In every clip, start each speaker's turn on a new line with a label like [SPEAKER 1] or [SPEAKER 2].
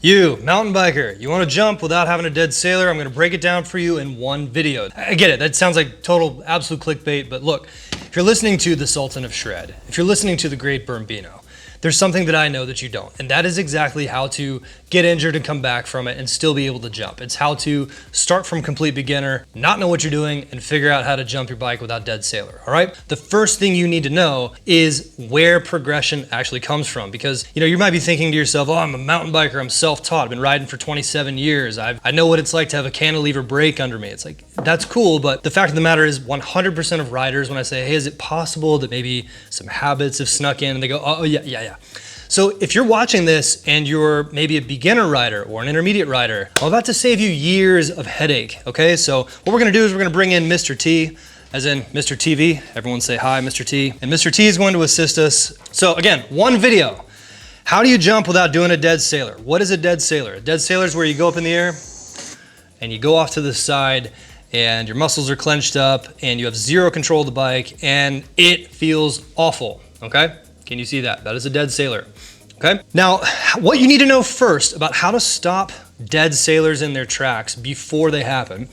[SPEAKER 1] You, mountain biker, you want to jump without having a dead sailor? I'm going to break it down for you in one video. I get it, that sounds like total, absolute clickbait, but look, if you're listening to the Sultan of Shred, if you're listening to the Great Bermbino, there's something that I know that you don't, and that is exactly how to get injured and come back from it and still be able to jump. It's how to start from complete beginner, not know what you're doing, and figure out how to jump your bike without dead sailor, all right? The first thing you need to know is where progression actually comes from, because you might be thinking to yourself, oh, I'm a mountain biker, I'm self-taught, I've been riding for 27 years, I know what it's like to have a cantilever brake under me. It's like, that's cool, but the fact of the matter is 100% of riders, when I say, hey, is it possible that maybe some habits have snuck in, and they go, oh, yeah. So if you're watching this and you're maybe a beginner rider or an intermediate rider, I'm about to save you years of headache, okay? So what we're gonna do is we're gonna bring in Mr. T, as in Mr. TV. Everyone say hi, Mr. T. And Mr. T is going to assist us. So again, one video. How do you jump without doing a dead sailor? What is a dead sailor? A dead sailor is where you go up in the air and you go off to the side and your muscles are clenched up and you have zero control of the bike and it feels awful, okay? Can you see that? That is a dead sailor, okay? Now, what you need to know first about how to stop dead sailors in their tracks before they happen,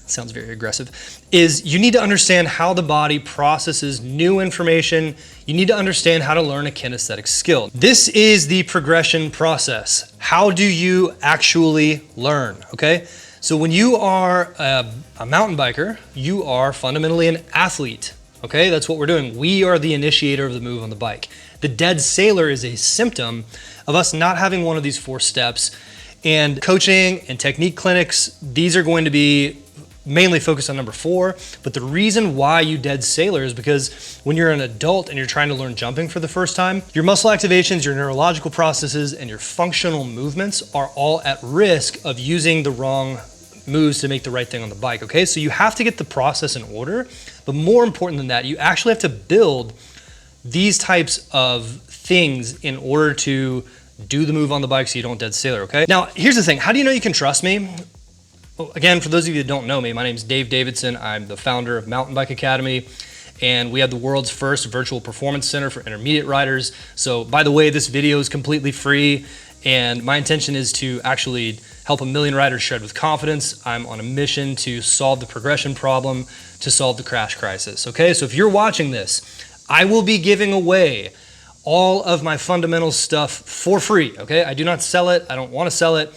[SPEAKER 1] sounds very aggressive, is you need to understand how the body processes new information. You need to understand how to learn a kinesthetic skill. This is the progression process. How do you actually learn, okay? So when you are a mountain biker, you are fundamentally an athlete. Okay, that's what we're doing. We are the initiator of the move on the bike. The dead sailor is a symptom of us not having one of these 4 steps. And coaching and technique clinics, these are going to be mainly focused on number 4. But the reason why you dead sailor is because when you're an adult and you're trying to learn jumping for the first time, your muscle activations, your neurological processes, and your functional movements are all at risk of using the wrong moves to make the right thing on the bike, okay? So you have to get the process in order, but more important than that, you actually have to build these types of things in order to do the move on the bike so you don't dead sailor, okay? Now, here's the thing, how do you know you can trust me? Well, again, for those of you that don't know me, my name is Dave Davidson. I'm the founder of Mountain Bike Academy, and we have the world's first virtual performance center for intermediate riders. So by the way, this video is completely free, and my intention is to actually help 1 million riders shred with confidence. I'm on a mission to solve the progression problem, to solve the crash crisis, okay? So if you're watching this, I will be giving away all of my fundamental stuff for free, okay? I do not sell it, I don't wanna sell it,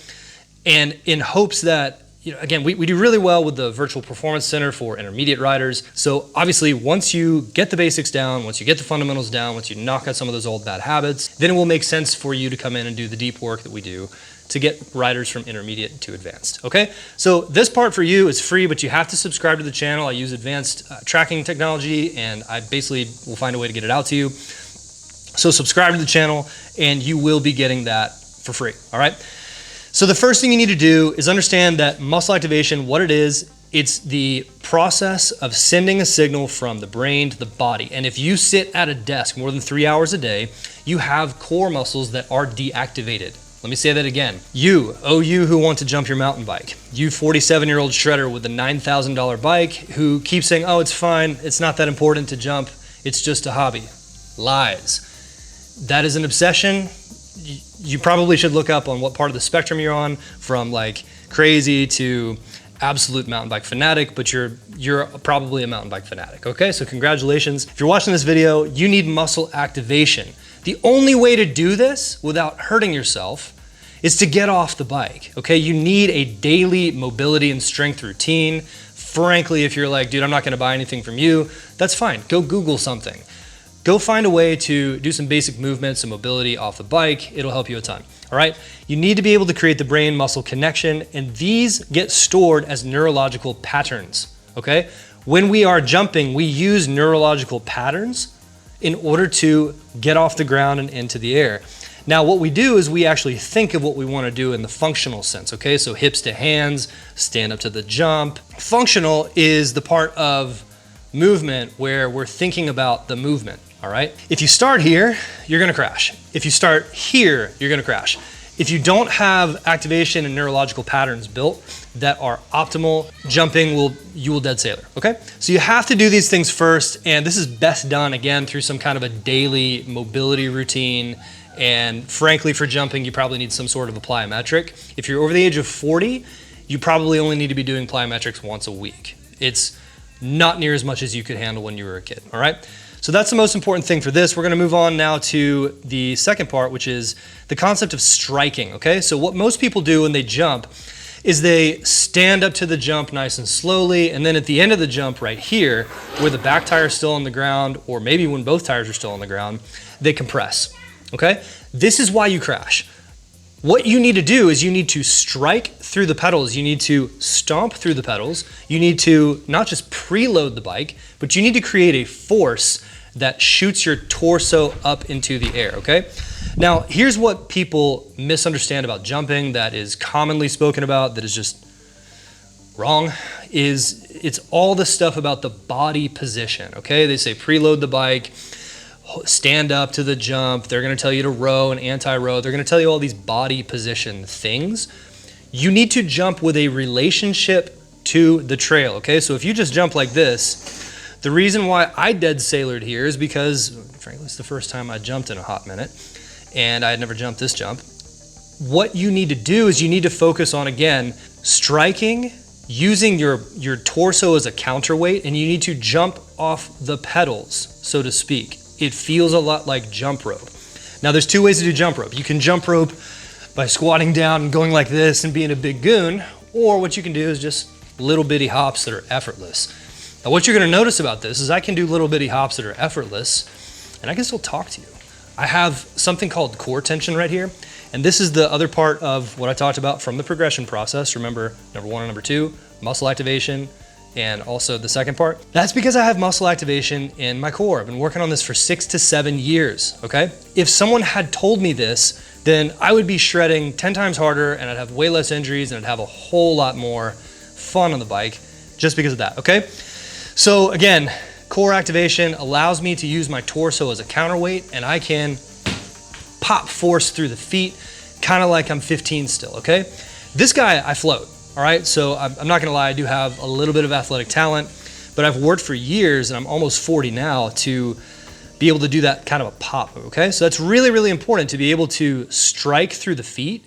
[SPEAKER 1] and in hopes that, again, we do really well with the Virtual Performance Center for intermediate riders. So obviously, once you get the basics down, once you get the fundamentals down, once you knock out some of those old bad habits, then it will make sense for you to come in and do the deep work that we do to get riders from intermediate to advanced, okay? So this part for you is free, but you have to subscribe to the channel. I use advanced tracking technology, and I basically will find a way to get it out to you. So subscribe to the channel, and you will be getting that for free, all right? So the first thing you need to do is understand that muscle activation, what it is, it's the process of sending a signal from the brain to the body. And if you sit at a desk more than 3 hours a day, you have core muscles that are deactivated. Let me say that again. You who want to jump your mountain bike. You 47-year-old shredder with a $9,000 bike who keeps saying, oh, it's fine, it's not that important to jump, it's just a hobby. Lies. That is an obsession. You probably should look up on what part of the spectrum you're on, from like crazy to absolute mountain bike fanatic, but you're probably a mountain bike fanatic, okay? So congratulations. If you're watching this video, you need muscle activation. The only way to do this without hurting yourself is to get off the bike, okay? You need a daily mobility and strength routine. Frankly, if you're like, dude, I'm not gonna buy anything from you, that's fine. Go Google something. Go find a way to do some basic movements and mobility off the bike. It'll help you a ton, all right? You need to be able to create the brain-muscle connection, and these get stored as neurological patterns, okay? When we are jumping, we use neurological patterns in order to get off the ground and into the air. Now, what we do is we actually think of what we want to do in the functional sense, okay? So hips to hands, stand up to the jump. Functional is the part of movement where we're thinking about the movement, all right? If you start here, you're gonna crash. If you start here, you're gonna crash. If you don't have activation and neurological patterns built that are optimal, jumping you will dead sailor, okay? So you have to do these things first, and this is best done, again, through some kind of a daily mobility routine And frankly, for jumping, you probably need some sort of a plyometric. If you're over the age of 40, you probably only need to be doing plyometrics once a week. It's not near as much as you could handle when you were a kid, all right? So that's the most important thing for this. We're gonna move on now to the second part, which is the concept of striking, okay? So what most people do when they jump is they stand up to the jump nice and slowly, and then at the end of the jump right here, where the back tire is still on the ground, or maybe when both tires are still on the ground, they compress, okay? This is why you crash. What you need to do is you need to strike through the pedals. You need to stomp through the pedals. You need to not just preload the bike, but you need to create a force that shoots your torso up into the air, okay? Now, here's what people misunderstand about jumping that is commonly spoken about that is just wrong, is it's all the stuff about the body position, okay? They say preload the bike, stand up to the jump, they're gonna tell you to row and anti-row, they're gonna tell you all these body position things. You need to jump with a relationship to the trail, okay? So if you just jump like this, the reason why I dead sailored here is because, frankly, it's the first time I jumped in a hot minute, and I had never jumped this jump. What you need to do is you need to focus on, again, striking, using your torso as a counterweight, and you need to jump off the pedals, so to speak. It feels a lot like jump rope. Now, there's two ways to do jump rope. You can jump rope by squatting down and going like this and being a big goon, or what you can do is just little bitty hops that are effortless. Now, what you're gonna notice about this is I can do little bitty hops that are effortless, and I can still talk to you. I have something called core tension right here, and this is the other part of what I talked about from the progression process. Remember, number 1 and number 2, muscle activation, and also the second part. That's because I have muscle activation in my core. I've been working on this for 6 to 7 years, okay? If someone had told me this, then I would be shredding 10 times harder, and I'd have way less injuries, and I'd have a whole lot more fun on the bike just because of that, okay? So again, core activation allows me to use my torso as a counterweight, and I can pop force through the feet, kind of like I'm 15 still, okay? This guy, I float, all right? So I'm not gonna lie, I do have a little bit of athletic talent, but I've worked for years, and I'm almost 40 now, to be able to do that kind of a pop move, okay? So that's really, really important to be able to strike through the feet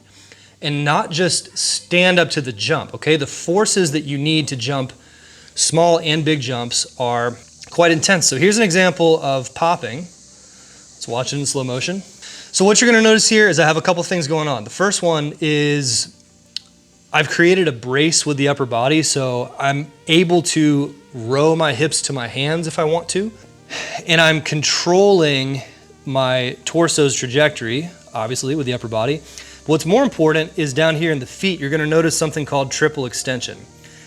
[SPEAKER 1] and not just stand up to the jump, okay? The forces that you need to jump small and big jumps are quite intense. So here's an example of popping. Let's watch it in slow motion. So what you're gonna notice here is I have a couple things going on. The first one is I've created a brace with the upper body, so I'm able to row my hips to my hands if I want to, and I'm controlling my torso's trajectory, obviously, with the upper body. What's more important is down here in the feet, you're gonna notice something called triple extension.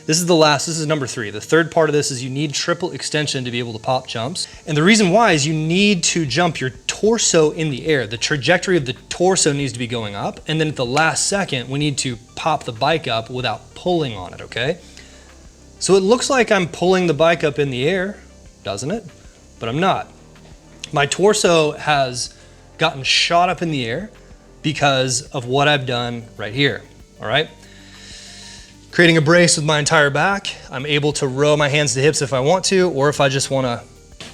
[SPEAKER 1] This is number 3. The third part of this is you need triple extension to be able to pop jumps. And the reason why is you need to jump your torso in the air. The trajectory of the torso needs to be going up. And then at the last second, we need to pop the bike up without pulling on it, okay? So it looks like I'm pulling the bike up in the air, doesn't it? But I'm not. My torso has gotten shot up in the air because of what I've done right here, all right? Creating a brace with my entire back, I'm able to row my hands to hips if I want to, or if I just want to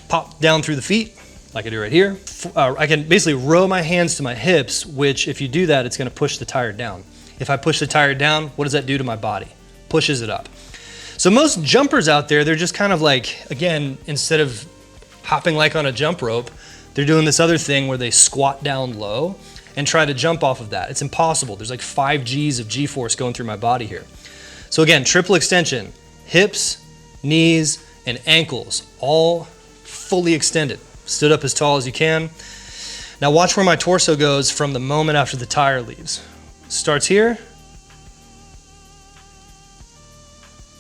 [SPEAKER 1] pop down through the feet, like I do right here. I can basically row my hands to my hips, which if you do that, it's going to push the tire down. If I push the tire down, what does that do to my body? Pushes it up. So most jumpers out there, they're just kind of like, again, instead of hopping like on a jump rope, they're doing this other thing where they squat down low and try to jump off of that. It's impossible. There's like 5 G's of G-force going through my body here. So again, triple extension, hips, knees, and ankles, all fully extended. Stood up as tall as you can. Now watch where my torso goes from the moment after the tire leaves. Starts here,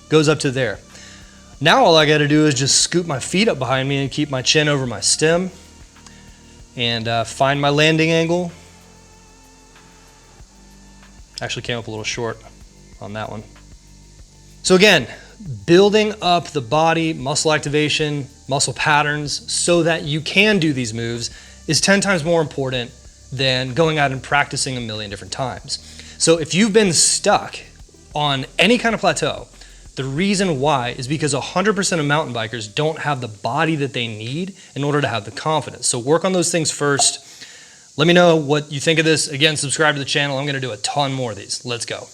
[SPEAKER 1] goes up to there. Now all I gotta do is just scoop my feet up behind me and keep my chin over my stem and find my landing angle. Actually came up a little short on that one. So again, building up the body, muscle activation, muscle patterns, so that you can do these moves is 10 times more important than going out and practicing a million different times. So if you've been stuck on any kind of plateau, the reason why is because 100% of mountain bikers don't have the body that they need in order to have the confidence. So work on those things first. Let me know what you think of this. Again, subscribe to the channel. I'm gonna do a ton more of these. Let's go.